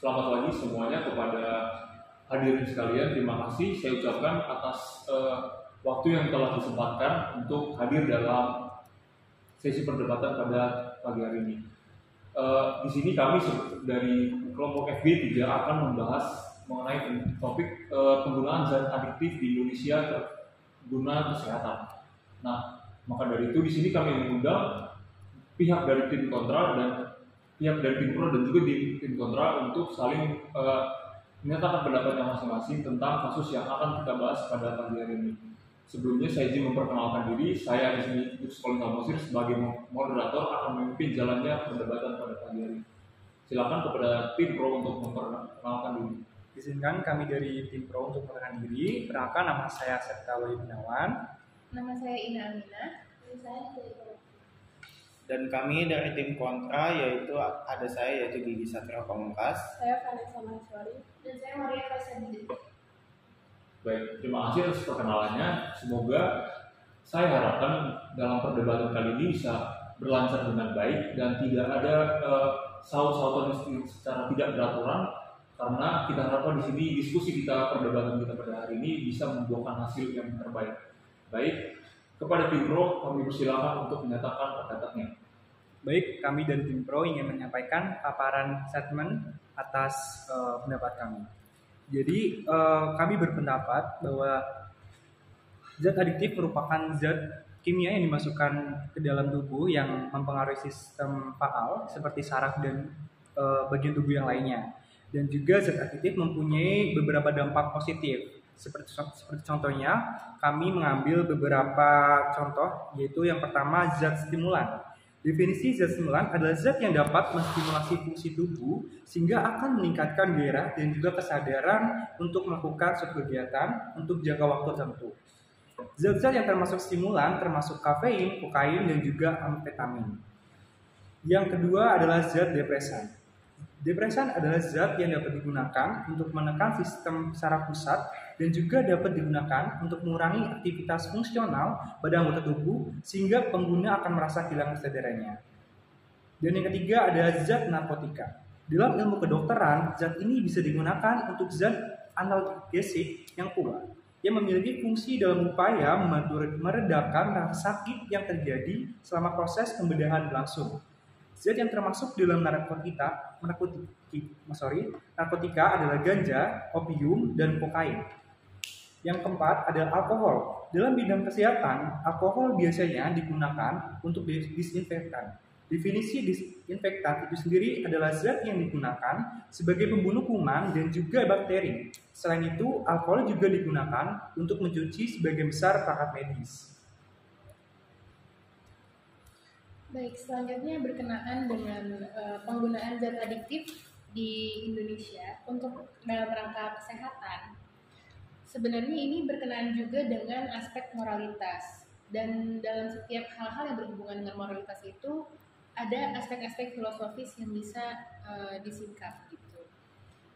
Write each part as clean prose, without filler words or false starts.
Selamat pagi semuanya kepada hadirin sekalian. Terima kasih saya ucapkan atas waktu yang telah disempatkan untuk hadir dalam sesi perdebatan pada pagi hari ini. Di sini kami dari kelompok FB 3 akan membahas mengenai topik penggunaan zat adiktif di Indonesia guna kesehatan. Nah, maka dari itu di sini kami mengundang pihak dari tim kontra dan pihak dari tim pro dan juga tim kontra untuk saling menyatakan pendapatnya masing-masing tentang kasus yang akan kita bahas pada pagi hari ini. Sebelumnya saya izin memperkenalkan diri, saya di sini Sekolah Talmosir sebagai moderator akan memimpin jalannya perdebatan pada pagi hari ini. Silakan kepada tim pro untuk memperkenalkan diri. Izinkan kami dari tim pro untuk memperkenalkan diri. Perkenalkan, nama saya Septa Wahyu Gunawan. Nama saya Ina Aminah. Nama saya Dan kami dari tim kontra yaitu ada saya yaitu Gigi Satria Pamungkas. Saya Vanessa Maheswari. Dan saya Maria Kasadidi. Baik, terima kasih atas perkenalannya. Semoga saya harapkan dalam perdebatan kali ini bisa berlancar dengan baik dan tidak ada saut-sautan secara tidak beraturan, karena kita harapkan di sini diskusi kita, perdebatan kita pada hari ini bisa membuahkan hasil yang terbaik. Baik, kepada tim pro kami persilakan untuk menyatakan pendapatnya. Baik, kami dari tim pro ingin menyampaikan paparan statement atas pendapat kami. Jadi kami berpendapat bahwa zat adiktif merupakan zat kimia yang dimasukkan ke dalam tubuh yang mempengaruhi sistem faal seperti saraf dan bagian tubuh yang lainnya. Dan juga zat adiktif mempunyai beberapa dampak positif. Seperti contohnya, kami mengambil beberapa contoh, yaitu yang pertama zat stimulan. Definisi zat stimulan adalah zat yang dapat menstimulasi fungsi tubuh sehingga akan meningkatkan gairah dan juga kesadaran untuk melakukan suatu kegiatan untuk jangka waktu tertentu. Zat-zat yang termasuk stimulan termasuk kafein, kokain, dan juga amfetamin. Yang kedua adalah zat depresan. Depresan adalah zat yang dapat digunakan untuk menekan sistem saraf pusat dan juga dapat digunakan untuk mengurangi aktivitas fungsional pada anggota tubuh sehingga pengguna akan merasa kehilangan kesadarannya. Dan yang ketiga adalah zat narkotika. Dalam ilmu kedokteran, zat ini bisa digunakan untuk zat analgesik yang kuat yang memiliki fungsi dalam upaya membantu meredakan rasa sakit yang terjadi selama proses pembedahan berlangsung. Zat yang termasuk dalam narkotika adalah ganja, opium, dan kokain. Yang keempat adalah alkohol. Dalam bidang kesehatan, alkohol biasanya digunakan untuk disinfektan. Definisi disinfektan itu sendiri adalah zat yang digunakan sebagai pembunuh kuman dan juga bakteri. Selain itu, alkohol juga digunakan untuk mencuci sebagian besar perangkat medis. Baik, selanjutnya berkenaan dengan penggunaan zat adiktif di Indonesia untuk dalam rangka kesehatan. Sebenarnya ini berkenaan juga dengan aspek moralitas, dan dalam setiap hal-hal yang berhubungan dengan moralitas itu ada aspek-aspek filosofis yang bisa disingkat gitu.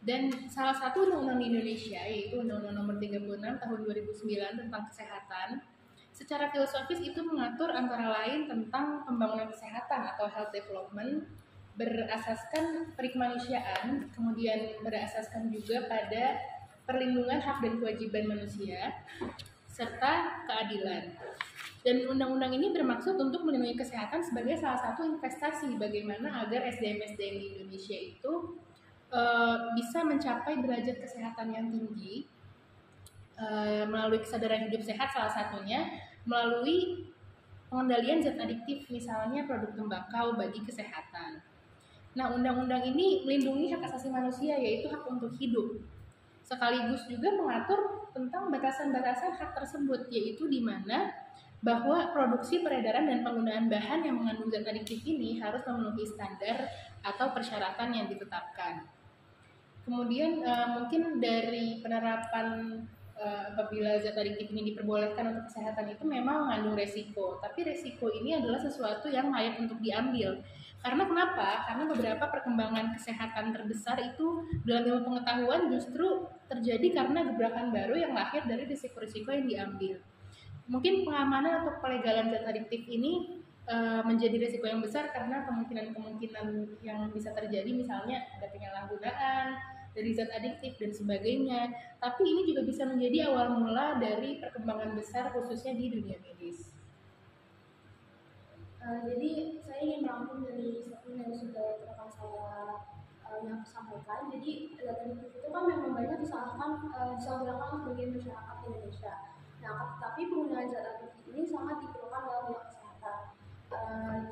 Dan salah satu undang-undang di Indonesia yaitu Undang-Undang Nomor 36 Tahun 2009 tentang kesehatan, secara filosofis itu mengatur antara lain tentang pembangunan kesehatan atau health development berasaskan perikemanusiaan, kemudian berasaskan juga pada perlindungan hak dan kewajiban manusia serta keadilan. Dan undang-undang ini bermaksud untuk melindungi kesehatan sebagai salah satu investasi bagaimana agar SDM-SDM di Indonesia itu bisa mencapai derajat kesehatan yang tinggi melalui kesadaran hidup sehat, salah satunya melalui pengendalian zat adiktif, misalnya produk tembakau bagi kesehatan. Nah, undang-undang ini melindungi hak asasi manusia yaitu hak untuk hidup, sekaligus juga mengatur tentang batasan-batasan hak tersebut, yaitu di mana bahwa produksi, peredaran, dan penggunaan bahan yang mengandung zat adiktif ini harus memenuhi standar atau persyaratan yang ditetapkan. Kemudian mungkin dari penerapan apabila zat adiktif ini diperbolehkan untuk kesehatan itu memang mengandung resiko, tapi resiko ini adalah sesuatu yang layak untuk diambil. Karena kenapa? Karena beberapa perkembangan kesehatan terbesar itu dalam ilmu pengetahuan justru terjadi karena gebrakan baru yang lahir dari risiko-risiko yang diambil. Mungkin pengamanan atau pelegalan zat adiktif ini menjadi risiko yang besar karena kemungkinan-kemungkinan yang bisa terjadi, misalnya ada penyalahgunaan dari zat adiktif dan sebagainya. Tapi ini juga bisa menjadi awal mula dari perkembangan besar khususnya di dunia medis. Jadi saya ingin merangkum dari statement yang sudah rekan saya yang sampaikan. Jadi zat adiktif itu kan memang banyak disalahgunakan sebagai masyarakat Indonesia. Nah, tapi penggunaan zat adiktif ini sangat diperlukan dalam bidang kesehatan.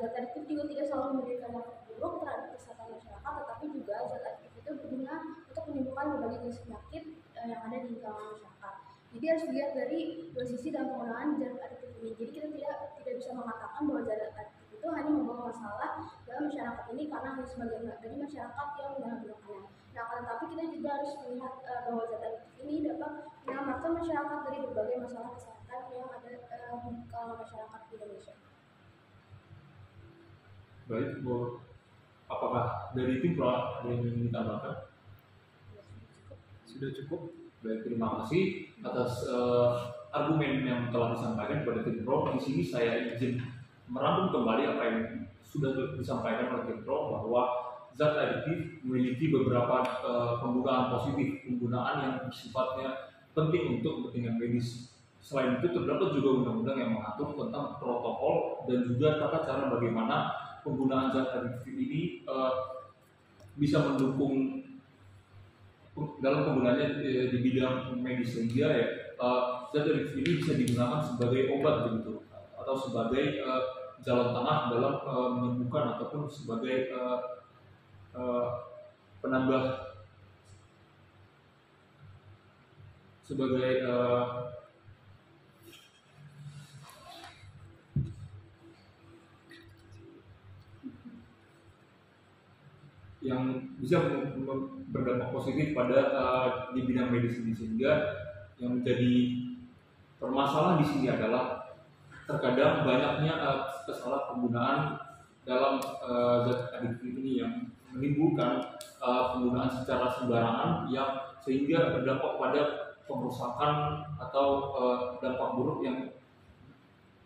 Zat adiktif juga tidak selalu memberikan dampak buruk terhadap kesehatan masyarakat, tetapi juga zat adiktif itu berguna untuk menimbulkan berbagai jenis penyakit yang ada di kalangan masyarakat. Jadi harus dilihat dari dua sisi dalam penggunaan zat adiktif ini. Jadi kita tidak bisa mengatakan bahwa zat adiktif itu hanya membawa masalah dalam masyarakat ini karena hanya sebagian dari masyarakat yang menyalahgunakannya. Nah, tetapi kita juga harus melihat bahwa zat adiktif ini dapat menyelamatkan masyarakat dari berbagai masalah kesehatan yang ada di kalangan masyarakat di Indonesia. Baik, Bu. Apakah dari tim Pro ada yang ingin ditambahkan? Sudah cukup. Baik, terima kasih atas argumen yang telah disampaikan kepada tim Pro. Di sini saya izin merangkum kembali apa yang sudah disampaikan oleh tim Pro, bahwa zat adiktif memiliki beberapa penggunaan positif, penggunaan yang sifatnya penting untuk kepentingan medis. Selain itu terdapat juga undang-undang yang mengatur tentang protokol dan juga tata cara bagaimana penggunaan zat adiktif ini bisa mendukung dalam penggunaannya di bidang medis, sehingga zat adiktif ini bisa digunakan sebagai obat begitu, atau sebagai jalan tengah dalam menyembuhkan ataupun sebagai penambah sebagai yang bisa berdampak positif pada di bidang medis ini, sehingga yang menjadi permasalahan di sini adalah terkadang banyaknya kesalahpenggunaan dalam zat adiktif ini yang menimbulkan penggunaan secara sembarangan yang sehingga berdampak pada pengrusakan atau dampak buruk yang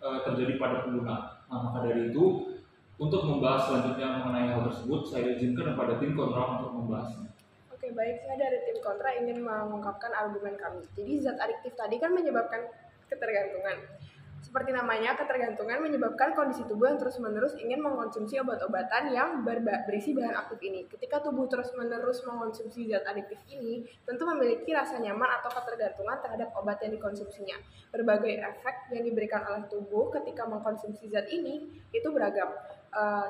terjadi pada pengguna. Nah, maka dari itu, untuk membahas selanjutnya mengenai hal tersebut, saya izinkan kepada tim kontra untuk membahasnya. Oke, baik. Saya dari tim kontra ingin mengungkapkan argumen kami. Jadi zat adiktif tadi kan menyebabkan ketergantungan. Seperti namanya, ketergantungan menyebabkan kondisi tubuh yang terus-menerus ingin mengkonsumsi obat-obatan yang berisi bahan aktif ini. Ketika tubuh terus-menerus mengkonsumsi zat adiktif ini, tentu memiliki rasa nyaman atau ketergantungan terhadap obat yang dikonsumsinya. Berbagai efek yang diberikan oleh tubuh ketika mengkonsumsi zat ini itu beragam.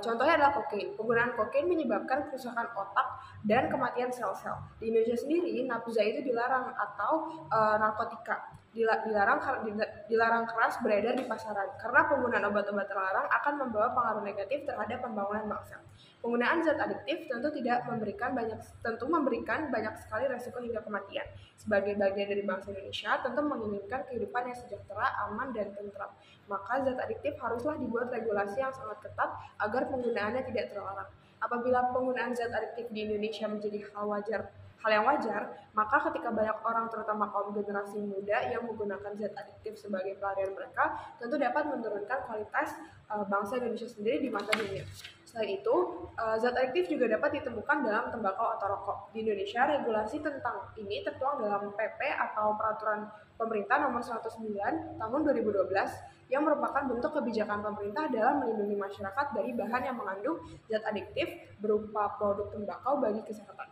Contohnya adalah kokain. Penggunaan kokain menyebabkan kerusakan otak dan kematian sel-sel. Di Indonesia sendiri, nafza itu dilarang atau narkotika. Dilarang keras beredar di pasaran karena penggunaan obat-obat terlarang akan membawa pengaruh negatif terhadap pembangunan bangsa. Penggunaan zat adiktif tentu memberikan banyak sekali resiko hingga kematian. Sebagai bagian dari bangsa Indonesia, tentu menginginkan kehidupan yang sejahtera, aman, dan tentram. Maka zat adiktif haruslah dibuat regulasi yang sangat ketat agar penggunaannya tidak terlarang. Apabila penggunaan zat adiktif di Indonesia menjadi hal yang wajar, maka ketika banyak orang, terutama kaum generasi muda yang menggunakan zat adiktif sebagai pelarian mereka, tentu dapat menurunkan kualitas bangsa Indonesia sendiri di mata dunia. Selain itu, zat adiktif juga dapat ditemukan dalam tembakau atau rokok. Di Indonesia, regulasi tentang ini tertuang dalam PP atau Peraturan Pemerintah Nomor 109 Tahun 2012 yang merupakan bentuk kebijakan pemerintah dalam melindungi masyarakat dari bahan yang mengandung zat adiktif berupa produk tembakau bagi kesehatan.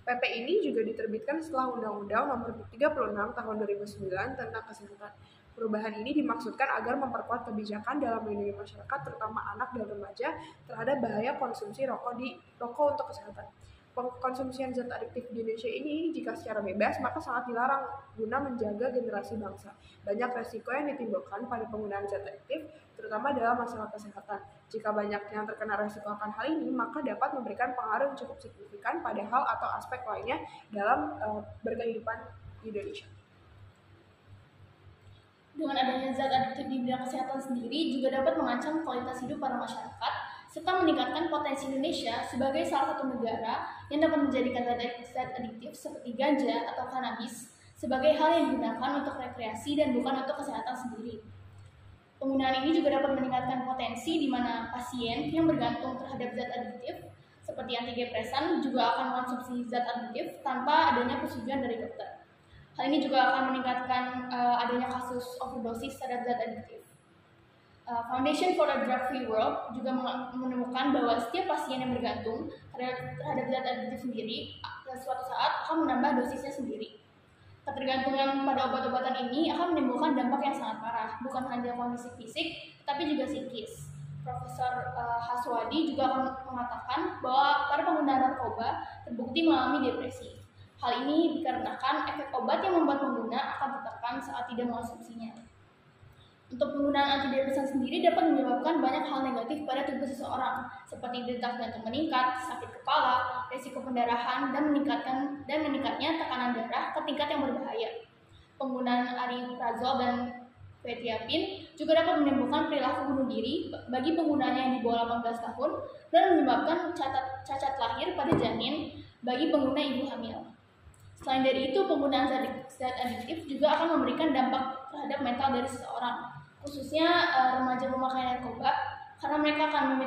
PP ini juga diterbitkan setelah Undang-Undang Nomor 36 Tahun 2009 tentang Kesehatan. Perubahan ini dimaksudkan agar memperkuat kebijakan dalam melindungi masyarakat, terutama anak dan remaja, terhadap bahaya konsumsi rokok untuk kesehatan. Pengkonsumsian zat adiktif di Indonesia ini jika secara bebas maka sangat dilarang guna menjaga generasi bangsa. Banyak resiko yang ditimbulkan pada penggunaan zat adiktif, terutama dalam masalah kesehatan. Jika banyak yang terkena resiko akan hal ini, maka dapat memberikan pengaruh yang cukup signifikan pada hal atau aspek lainnya dalam berkehidupan di Indonesia. Dengan adanya zat adiktif di bidang kesehatan sendiri juga dapat mengancam kualitas hidup para masyarakat, serta meningkatkan potensi Indonesia sebagai salah satu negara yang dapat menjadikan zat adiktif seperti ganja atau kanabis sebagai hal yang digunakan untuk rekreasi dan bukan untuk kesehatan sendiri. Penggunaan ini juga dapat meningkatkan potensi di mana pasien yang bergantung terhadap zat adiktif seperti antidepresan juga akan mengonsumsi zat adiktif tanpa adanya persetujuan dari dokter. Hal ini juga akan meningkatkan adanya kasus overdosis terhadap zat adiktif. Foundation for a Drug-Free World juga menemukan bahwa setiap pasien yang bergantung terhadap zat adiktif sendiri suatu saat akan menambah dosisnya sendiri. Ketergantungan pada obat-obatan ini akan menimbulkan dampak yang sangat parah, bukan hanya kondisi fisik, tapi juga psikis. Profesor Haswadi juga akan mengatakan bahwa para pengguna narkoba terbukti mengalami depresi. Hal ini dikarenakan efek obat yang membuat pengguna akan tertekan saat tidak mengonsumsinya. Untuk penggunaan antidepresan sendiri dapat menyebabkan banyak hal negatif pada tubuh seseorang, seperti detak jantung meningkat, sakit kepala, risiko pendarahan, dan meningkatnya tekanan darah ke tingkat yang berbahaya. Penggunaan ariprazol dan quetiapin juga dapat menimbulkan perilaku bunuh diri bagi penggunanya yang di bawah 18 tahun dan menyebabkan cacat lahir pada janin bagi pengguna ibu hamil. Selain dari itu, penggunaan zat adiktif juga akan memberikan dampak terhadap mental dari seseorang, khususnya remaja pemakai narkoba, karena mereka akan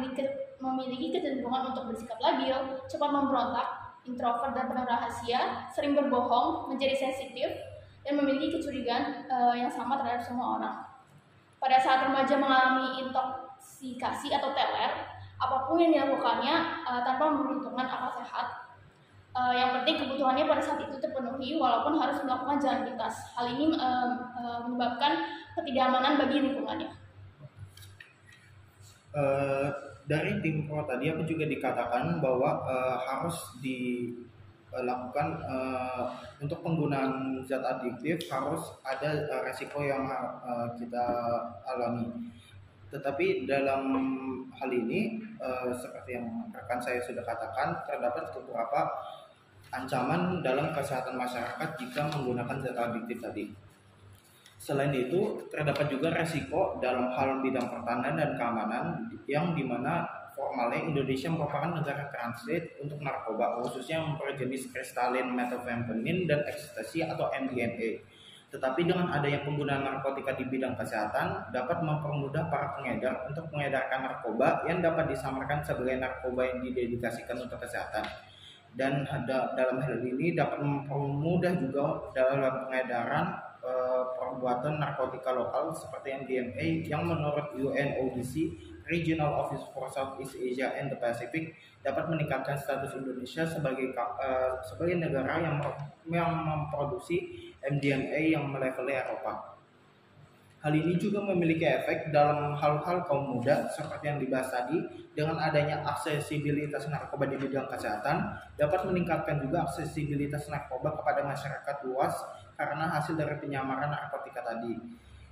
memiliki kecenderungan untuk bersikap labil, cepat memberontak, introvert dan penuh rahasia, sering berbohong, menjadi sensitif, dan memiliki kecurigaan yang sama terhadap semua orang. Pada saat remaja mengalami intoksikasi atau teler, apapun yang dilakukannya tanpa memperhitungkan akal sehat, yang penting kebutuhannya pada saat itu terpenuhi walaupun harus melakukan jalan pintas. Hal ini menyebabkan ketidakamanan bagi lingkungannya. Dari tim pro tadi aku juga dikatakan bahwa harus dilakukan untuk penggunaan zat adiktif harus ada resiko yang kita alami. Tetapi dalam hal ini seperti yang rekan saya sudah katakan, terdapat beberapa ancaman dalam kesehatan masyarakat jika menggunakan zat adiktif tadi. Selain itu, terdapat juga resiko dalam hal bidang pertahanan dan keamanan yang dimana formalnya Indonesia merupakan negara transit untuk narkoba, khususnya yang berjenis kristalin, methamphetamine, dan ekstasi atau MDMA. Tetapi dengan adanya penggunaan narkotika di bidang kesehatan dapat mempermudah para pengedar untuk mengedarkan narkoba yang dapat disamarkan sebagai narkoba yang didedikasikan untuk kesehatan. Dan dalam hal ini dapat mempermudah juga dalam pengedaran perbuatan narkotika lokal seperti MDMA yang menurut UNODC Regional Office for Southeast Asia and the Pacific dapat meningkatkan status Indonesia sebagai negara yang memproduksi MDMA yang meleveli Eropa. Hal ini juga memiliki efek dalam hal-hal kaum muda seperti yang dibahas tadi. Dengan adanya aksesibilitas narkoba di bidang kesehatan dapat meningkatkan juga aksesibilitas narkoba kepada masyarakat luas karena hasil dari penyamaran narkotika tadi,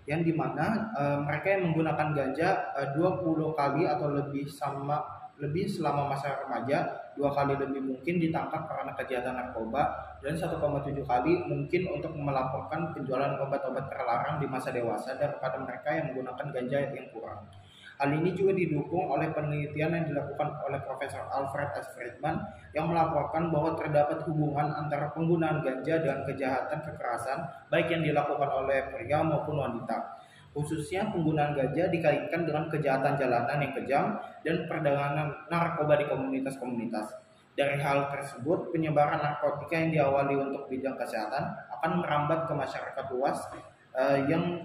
yang dimana mereka yang menggunakan ganja 20 kali atau lebih selama masa remaja, 2 kali lebih mungkin ditangkap karena kejahatan narkoba, dan 1,7 kali mungkin untuk melaporkan penjualan obat-obat terlarang di masa dewasa daripada mereka yang menggunakan ganja yang kurang. Hal ini juga didukung oleh penelitian yang dilakukan oleh Profesor Alfred S. Friedman yang melaporkan bahwa terdapat hubungan antara penggunaan ganja dan kejahatan kekerasan baik yang dilakukan oleh pria maupun wanita. Khususnya penggunaan ganja dikaitkan dengan kejahatan jalanan yang kejam dan perdagangan narkoba di komunitas-komunitas. Dari hal tersebut, penyebaran narkotika yang diawali untuk bidang kesehatan akan merambat ke masyarakat luas yang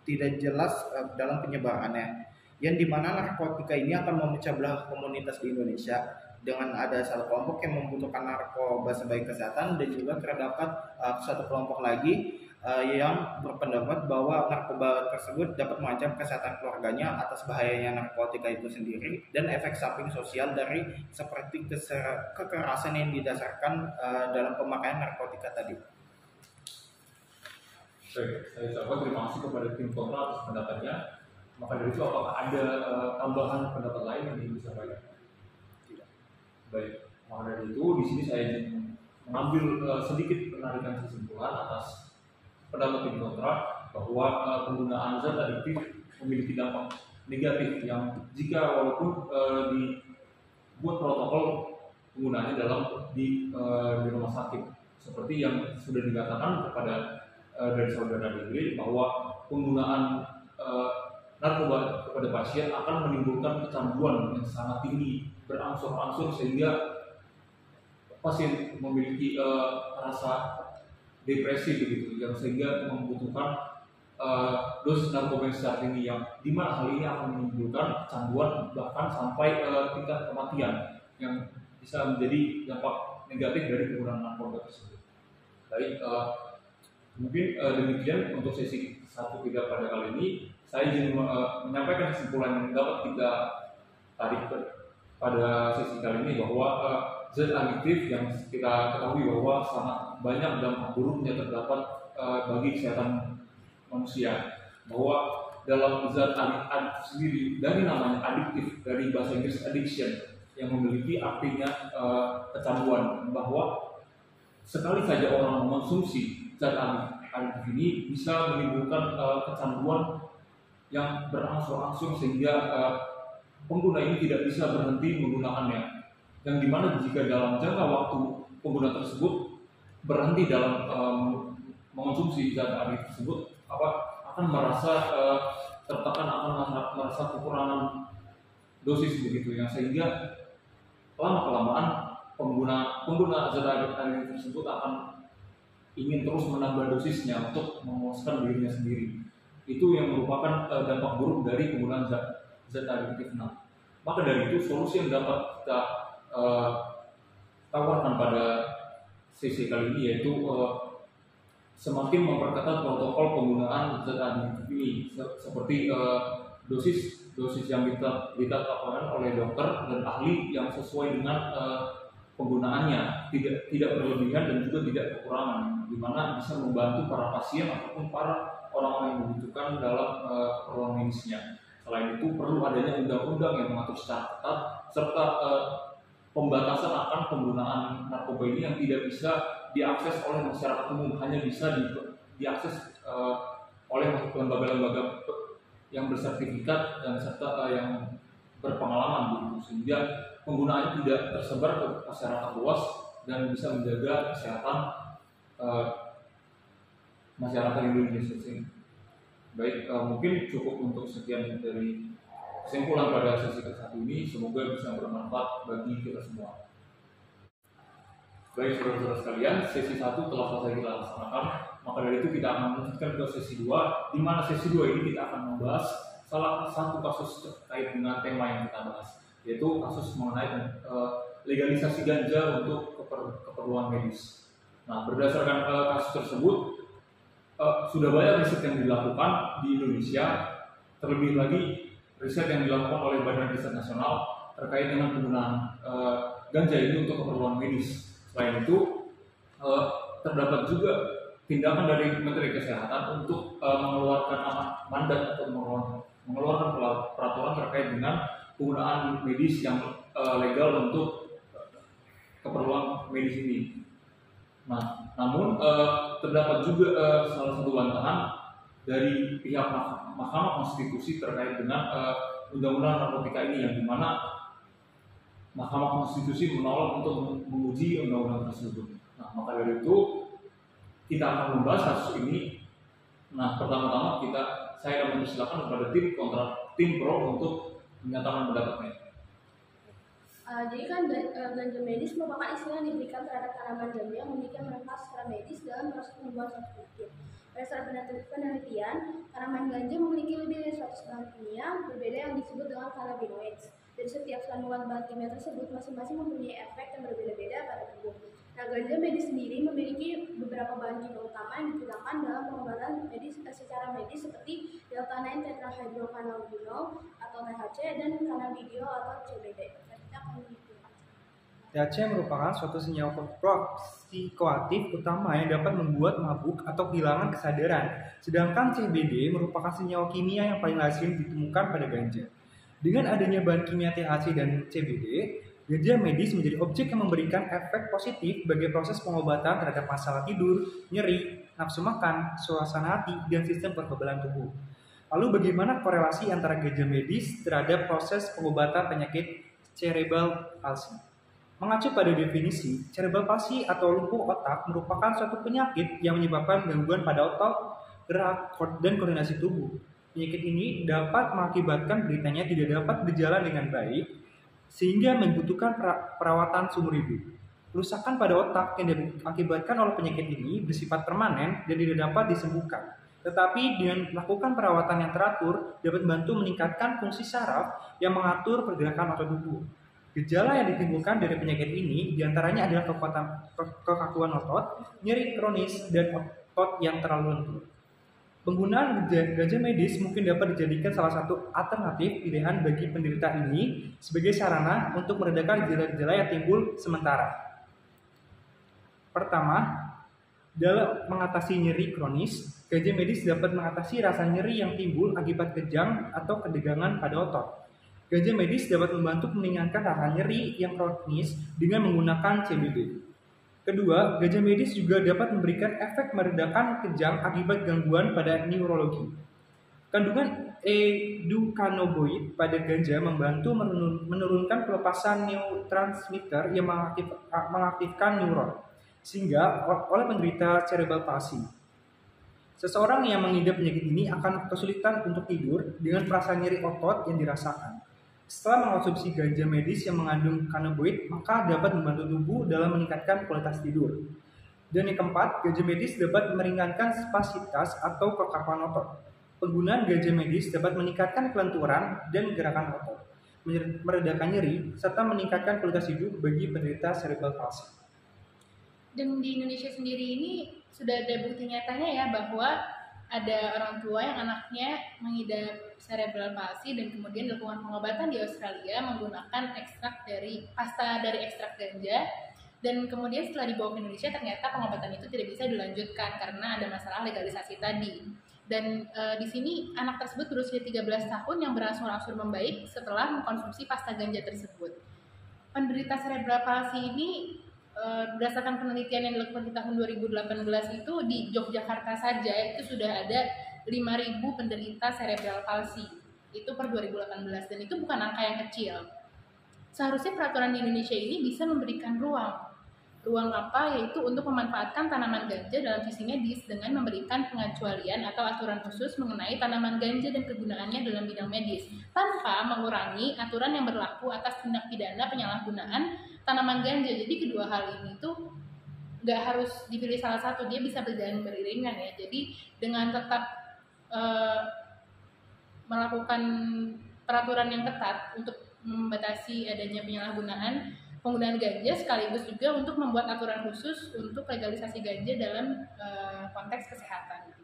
tidak jelas dalam penyebarannya, yang dimana narkotika ini akan memecah belah komunitas di Indonesia dengan ada satu kelompok yang membutuhkan narkoba sebagai kesehatan dan juga terdapat satu kelompok lagi yang berpendapat bahwa narkoba tersebut dapat mengancam kesehatan keluarganya atas bahayanya narkotika itu sendiri dan efek samping sosial dari seperti kekerasan yang didasarkan dalam pemakaian narkotika tadi. Baik, saya ucapkan terima kasih kepada tim kontra atas pendapatnya. Maka dari itu apakah ada tambahan pendapat lain yang ingin disampaikan? Tidak. Baik, maka dari itu di sini saya mengambil sedikit penarikan kesimpulan atas pendapat tim kontra bahwa penggunaan zat adiktif memiliki dampak negatif yang jika walaupun dibuat protokol penggunaannya di rumah sakit seperti yang sudah dikatakan kepada dari saudara Degree bahwa penggunaan narkoba kepada pasien akan menimbulkan kecanduan yang sangat tinggi berangsur-angsur sehingga pasien memiliki rasa depresi begitu, yang sehingga membutuhkan dosis narkoba yang sangat tinggi, yang dimana hal ini akan menimbulkan kecanduan bahkan sampai tingkat kematian yang bisa menjadi dampak negatif dari penggunaan narkoba tersebut. Baik, mungkin demikian untuk sesi 1 kita pada kali ini. Saya ingin menyampaikan kesimpulan yang dapat kita tarik pada sesi kali ini bahwa zat adiktif yang kita ketahui bahwa sangat banyak dampak buruknya terdapat bagi kesehatan manusia, bahwa dalam zat adiktif sendiri, dari namanya adiktif, dari bahasa Inggris addiction yang memiliki artinya kecanduan, bahwa sekali saja orang mengonsumsi zat adiktif ini bisa menimbulkan kecanduan yang berangsur-angsur sehingga pengguna ini tidak bisa berhenti menggunakannya, yang dimana jika dalam jangka waktu pengguna tersebut berhenti dalam mengonsumsi zat adiktif tersebut, akan merasa tertekan, akan merasa kekurangan dosis begitu, yang sehingga lama-kelamaan pengguna zat adiktif tersebut akan ingin terus menambah dosisnya untuk memuaskan dirinya sendiri. Itu yang merupakan dampak buruk dari penggunaan zat adiktif. Nah, maka dari itu solusi yang dapat kita tawarkan pada sesi kali ini yaitu semakin memperketat protokol penggunaan zat adiktif ini, seperti dosis yang ditetapkan oleh dokter dan ahli yang sesuai dengan penggunaannya, tidak berlebihan dan juga tidak kekurangan, di mana bisa membantu para pasien ataupun para orang-orang yang membutuhkan dalam keperluan medisnya. Selain itu perlu adanya undang-undang yang mengatur secara ketat serta pembatasan akan penggunaan narkoba ini yang tidak bisa diakses oleh masyarakat umum, hanya bisa diakses oleh lembaga-lembaga yang bersertifikat dan serta yang berpengalaman begitu, sehingga penggunaannya tidak tersebar ke masyarakat luas dan bisa menjaga kesehatan masyarakat Indonesia ini. Baik, mungkin cukup untuk sekian dari kesimpulan pada sesi ke-1 ini. Semoga bisa bermanfaat bagi kita semua. Baik, saudara-saudara sekalian, sesi 1 telah selesai kita laksanakan. Maka dari itu kita akan melanjutkan ke sesi 2, di mana sesi 2 ini kita akan membahas salah satu kasus terkait dengan tema yang kita bahas, yaitu kasus mengenai legalisasi ganja untuk keperluan medis. Nah, berdasarkan kasus tersebut, sudah banyak riset yang dilakukan di Indonesia, terlebih lagi riset yang dilakukan oleh Badan Riset Nasional terkait dengan penggunaan ganja ini untuk keperluan medis. Selain itu, terdapat juga tindakan dari Menteri Kesehatan untuk mengeluarkan mandat atau mengeluarkan peraturan terkait dengan penggunaan medis yang legal untuk keperluan medis ini. Nah, namun terdapat juga salah satu bantahan dari pihak Mahkamah Konstitusi terkait dengan Undang-Undang Narkotika ini, yang dimana Mahkamah Konstitusi menolak untuk menguji undang-undang tersebut. Nah, maka dari itu kita akan membahas kasus ini. Nah, pertama-tama saya akan mempersilakan kepada tim pro untuk menyatakan pendapatnya. Jadi kan ganja medis merupakan istilah yang diberikan terhadap tanaman ganja yang memiliki manfaat secara medis dalam proses pembuatan suatu produk. Berdasarkan penelitian, tanaman ganja memiliki lebih dari 100 bahan kimia berbeda yang disebut dengan cannabinoids. Dan setiap kandungan bahan kimia tersebut masing-masing mempunyai efek yang berbeda-beda pada tubuh. Nah, ganja medis sendiri memiliki beberapa bahan kimia utama yang digunakan dalam pengobatan medis secara medis seperti delta-9 tetrahydrocannabinol atau THC dan cannabidiol atau CBD. THC merupakan suatu senyawa psikoaktif utama yang dapat membuat mabuk atau kehilangan kesadaran, sedangkan CBD merupakan senyawa kimia yang paling lazim ditemukan pada ganja. Dengan adanya bahan kimia THC dan CBD, ganja medis menjadi objek yang memberikan efek positif bagi proses pengobatan terhadap masalah tidur, nyeri, nafsu makan, suasana hati, dan sistem kekebalan tubuh. Lalu bagaimana korelasi antara ganja medis terhadap proses pengobatan penyakit cerebral palsy? Mengacu pada definisi, cerebral palsy atau lumpuh otak merupakan suatu penyakit yang menyebabkan gangguan pada otot, gerak, dan koordinasi tubuh. Penyakit ini dapat mengakibatkan beritanya tidak dapat berjalan dengan baik, sehingga membutuhkan perawatan seumur hidup. Kerusakan pada otak yang diakibatkan oleh penyakit ini bersifat permanen dan tidak dapat disembuhkan. Tetapi dengan melakukan perawatan yang teratur dapat membantu meningkatkan fungsi saraf yang mengatur pergerakan otot tubuh. Gejala yang ditimbulkan dari penyakit ini diantaranya adalah kekakuan otot, nyeri kronis, dan otot yang terlalu lentur. Penggunaan ganja medis mungkin dapat dijadikan salah satu alternatif pilihan bagi penderita ini sebagai sarana untuk meredakan gejala-gejala yang timbul sementara. Pertama, dalam mengatasi nyeri kronis, ganja medis dapat mengatasi rasa nyeri yang timbul akibat kejang atau ketegangan pada otot. Ganja medis dapat membantu meringankan rasa nyeri yang kronis dengan menggunakan CBD. Kedua, ganja medis juga dapat memberikan efek meredakan kejang akibat gangguan pada neurologi. Kandungan endokannabinoid pada ganja membantu menurunkan pelepasan neurotransmitter yang mengaktifkan neuron, sehingga oleh penderita cerebral palsy. Seseorang yang mengidap penyakit ini akan kesulitan untuk tidur dengan perasaan nyeri otot yang dirasakan. Setelah mengonsumsi ganja medis yang mengandung kanabinoid, maka dapat membantu tubuh dalam meningkatkan kualitas tidur. Dan yang keempat, ganja medis dapat meringankan spasitas atau kekakuan otot. Penggunaan ganja medis dapat meningkatkan kelenturan dan gerakan otot, meredakan nyeri, serta meningkatkan kualitas hidup bagi penderita cerebral palsy. Dan di Indonesia sendiri ini sudah ada bukti nyatanya ya bahwa ada orang tua yang anaknya mengidap cerebral palsy dan kemudian dilakukan pengobatan di Australia menggunakan pasta dari ekstrak ganja, dan kemudian setelah dibawa ke Indonesia ternyata pengobatan itu tidak bisa dilanjutkan karena ada masalah legalisasi tadi. Dan di sini anak tersebut berusia 13 tahun yang berangsur-angsur membaik setelah mengkonsumsi pasta ganja tersebut. Penderita cerebral palsy ini berdasarkan penelitian yang dilakukan di tahun 2018 itu di Yogyakarta saja itu sudah ada 5.000 penderita cerebral palsy itu per 2018, dan itu bukan angka yang kecil. Seharusnya peraturan di Indonesia ini bisa memberikan ruang apa, yaitu untuk memanfaatkan tanaman ganja dalam sisi medis dengan memberikan pengecualian atau aturan khusus mengenai tanaman ganja dan kegunaannya dalam bidang medis tanpa mengurangi aturan yang berlaku atas tindak pidana penyalahgunaan tanaman ganja. Jadi kedua hal ini tuh nggak harus dipilih salah satu, dia bisa berjalan beriringan ya. Jadi dengan tetap melakukan peraturan yang ketat untuk membatasi adanya penyalahgunaan penggunaan ganja, sekaligus juga untuk membuat aturan khusus untuk legalisasi ganja dalam konteks kesehatan.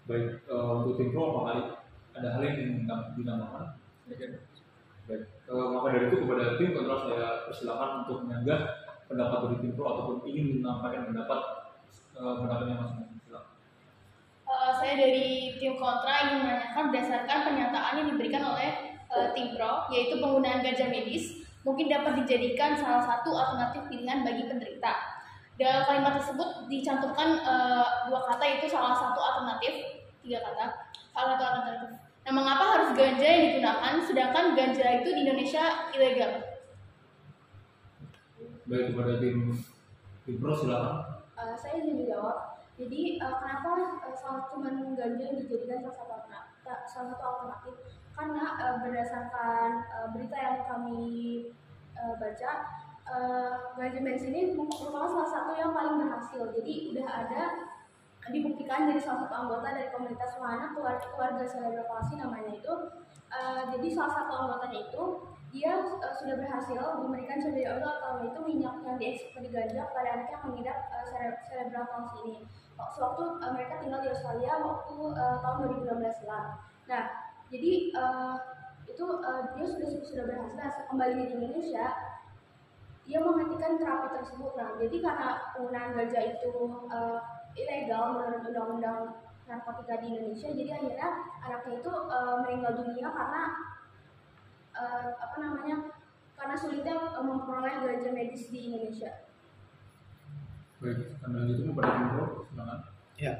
Baik, untuk tim pro apakah ada hal yang ingin dinamakan? Baik, maka dari itu kepada tim kontra saya persilakan untuk menyanggah pendapat dari tim pro ataupun ingin menyampaikan pendapatnya masing-masing. Saya dari tim kontra ingin menanyakan berdasarkan pernyataan yang diberikan oleh tim pro, yaitu penggunaan ganja medis mungkin dapat dijadikan salah satu alternatif pilihan bagi penderita. Dalam kalimat tersebut dicantumkan dua kata, yaitu salah satu alternatif, tiga kata, salah satu alternatif. Nah, mengapa harus ganja yang digunakan sedangkan ganja itu di Indonesia ilegal? Baik, kepada tim pro silakan. Saya ingin menjawab. Jadi kenapa cuma ganja yang dijadikan salah satu alternatif? Karena berdasarkan berita yang kami baca, ganja medis ini merupakan salah satu yang paling berhasil. Jadi udah ada dibuktikan dari salah satu anggota dari komunitas wahana keluarga cerebral palsy namanya itu. Jadi salah satu anggotanya itu dia sudah berhasil memberikan CBD oil atau itu minyak yang diekstrak dari ganja kepada anak yang mengidap cerebral palsy ini. Sewaktu mereka tinggal di Australia waktu tahun 2016 silam. Nah, jadi itu dia sudah berhasil kembali di Indonesia. Dia menghentikan terapi tersebut. Nah, jadi karena penggunaan ganja itu ilegal menurut undang-undang narkotika di Indonesia, jadi akhirnya anaknya itu meninggal dunia karena karena sulitnya memperoleh ganja medis di Indonesia. Baik, karena itu kepada tim pro silakan. Ya,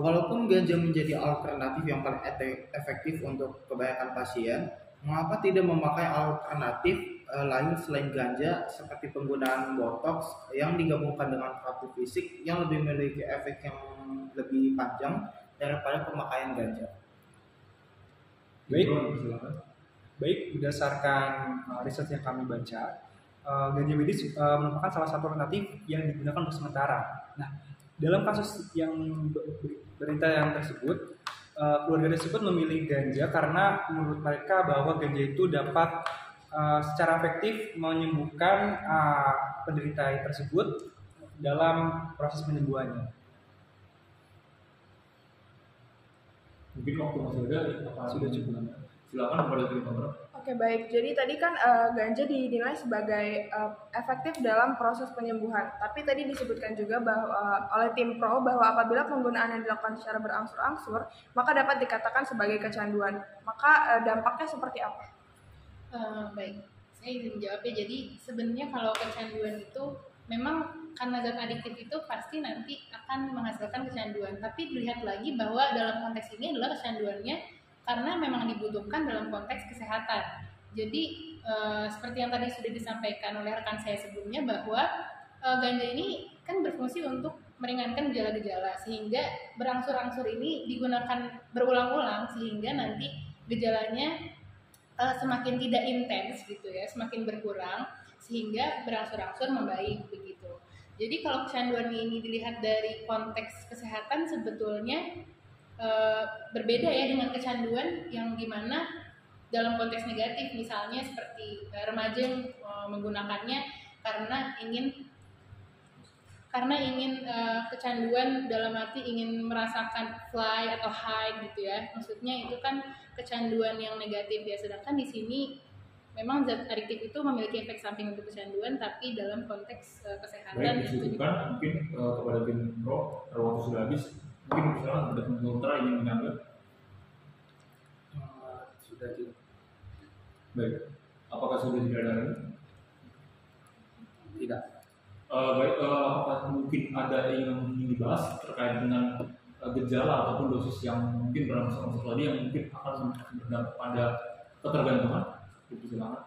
walaupun ganja menjadi alternatif yang paling efektif untuk kebanyakan pasien, mengapa tidak memakai alternatif lain selain ganja seperti penggunaan botox yang digabungkan dengan terapi fisik yang lebih memiliki efek yang lebih panjang daripada pemakaian ganja. Baik. Silakan. Baik, berdasarkan riset yang kami baca, ganja medis merupakan salah satu alternatif yang digunakan untuk sementara. Nah, dalam kasus yang berita yang tersebut, keluarga tersebut memilih ganja karena menurut mereka bahwa ganja itu dapat secara efektif menyembuhkan penderita tersebut dalam proses penyembuhannya. Mungkin waktu masih ada, Sudah cukup. Silakan kepada tim kontra. Oke, baik. Jadi tadi kan ganja dinilai sebagai efektif dalam proses penyembuhan. Tapi tadi disebutkan juga bahwa oleh tim pro bahwa apabila penggunaan yang dilakukan secara berangsur-angsur, maka dapat dikatakan sebagai kecanduan. Maka dampaknya seperti apa? Baik, saya ingin menjawabnya. Jadi sebenarnya kalau kecanduan itu memang karena zat adiktif itu pasti nanti akan menghasilkan kecanduan. Tapi dilihat lagi bahwa dalam konteks ini adalah kecanduannya karena memang dibutuhkan dalam konteks kesehatan. Jadi seperti yang tadi sudah disampaikan oleh rekan saya sebelumnya bahwa ganja ini kan berfungsi untuk meringankan gejala-gejala, sehingga berangsur-angsur ini digunakan berulang-ulang sehingga nanti gejalanya semakin tidak intens gitu ya, semakin berkurang sehingga berangsur-angsur membaik begitu. Jadi kalau kecanduan ini dilihat dari konteks kesehatan sebetulnya berbeda ya dengan kecanduan yang dimana dalam konteks negatif, misalnya seperti remaja yang menggunakannya karena ingin kecanduan dalam arti ingin merasakan fly atau high gitu ya. Maksudnya itu kan kecanduan yang negatif ya. Sedangkan di sini memang zat adiktif itu memiliki efek samping untuk kecanduan, tapi dalam konteks kesehatan. Baik, disebutkan mungkin kepada tim pro, waktu sudah habis. Mungkin misalnya ada tim kontra ingin menanggapi. Sudah cukup. Baik, apakah sudah tidak ada lagi? Tidak. Baik, apakah mungkin ada yang ingin dibahas terkait dengan gejala ataupun dosis yang mungkin berangsur-angsur tadi yang mungkin akan berdampak pada ketergantungan? Itu silakan.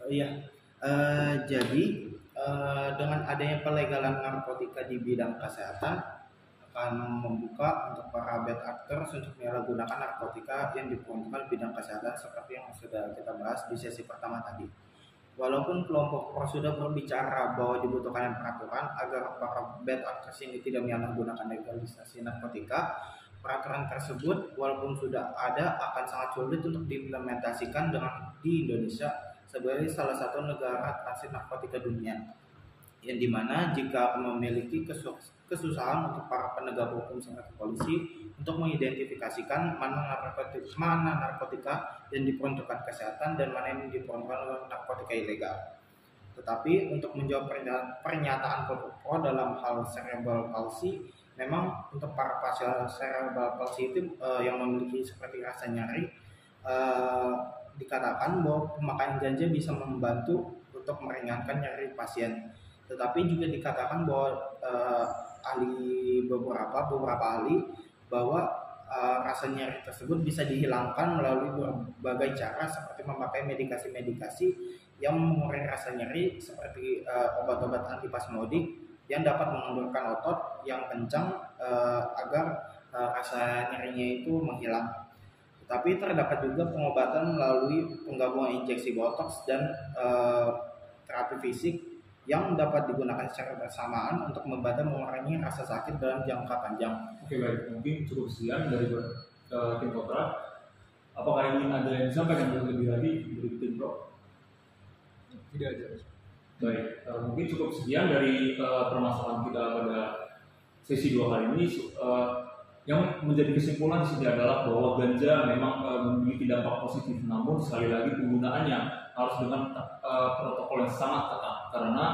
Iya, jadi dengan adanya pelegalan narkotika di bidang kesehatan akan membuka untuk para bad actors untuk menyalahgunakan narkotika yang diperuntukkan bidang kesehatan seperti yang sudah kita bahas di sesi pertama tadi. Walaupun kelompok pro sudah berbicara bahwa dibutuhkan peraturan agar para bad actors ini tidak menyalahgunakan legalisasi narkotika, peraturan tersebut walaupun sudah ada akan sangat sulit untuk diimplementasikan di Indonesia sebagai salah satu negara transit narkotika dunia, yang dimana jika memiliki kesusahan untuk para penegak hukum seperti polisi untuk mengidentifikasikan mana narkotika yang diperuntukkan kesehatan dan mana yang diperuntukkan narkotika ilegal. Tetapi untuk menjawab pernyataan kelompok pro dalam hal cerebral palsy, memang untuk para pasien cerebral palsy itu yang memiliki seperti rasa nyeri, dikatakan bahwa pemakaian ganja bisa membantu untuk meringankan nyeri pasien. Tetapi juga dikatakan bahwa beberapa ahli bahwa rasa nyeri tersebut bisa dihilangkan melalui berbagai cara seperti memakai medikasi-medikasi yang mengurangi rasa nyeri seperti obat-obat antispasmodik yang dapat mengundurkan otot yang kencang agar rasa nyerinya itu menghilang. Tapi terdapat juga pengobatan melalui penggabungan injeksi botox dan terapi fisik yang dapat digunakan secara bersamaan untuk membantu mengurangi rasa sakit dalam jangka panjang. Oke, baik, mungkin cukup sekian dari tim kontra. Apakah ingin ada yang disampaikan lebih lagi dari tim pro? Tidak ada. Baik, mungkin cukup sekian dari permasalahan kita pada sesi 2 kali ini. Yang menjadi kesimpulan di sini adalah bahwa ganja memang memiliki dampak positif, namun sekali lagi penggunaannya harus dengan protokol yang sangat ketat, karena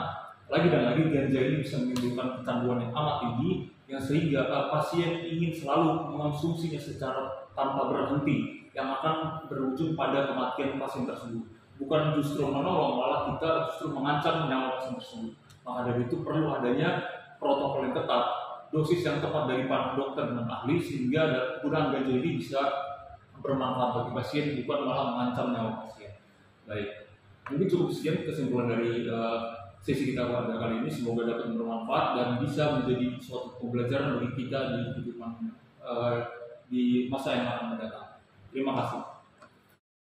lagi dan lagi ganja ini bisa menimbulkan kecanduan yang amat tinggi yang sehingga pasien ingin selalu mengonsumsinya secara tanpa berhenti yang akan berujung pada kematian pasien tersebut. Bukan justru menolong, malah kita justru mengancam nyawa pasien tersebut. Maka dari itu perlu adanya protokol yang ketat, dosis yang tepat dari para dokter dan ahli sehingga penggunaan ganja ini bisa bermanfaat bagi pasien, bukan malah mengancam nyawa pasien. Baik, mungkin cukup sekian kesimpulan dari sesi kita pada kali ini. Semoga dapat bermanfaat dan bisa menjadi suatu pembelajaran bagi kita di kehidupan di masa yang akan mendatang. Terima kasih.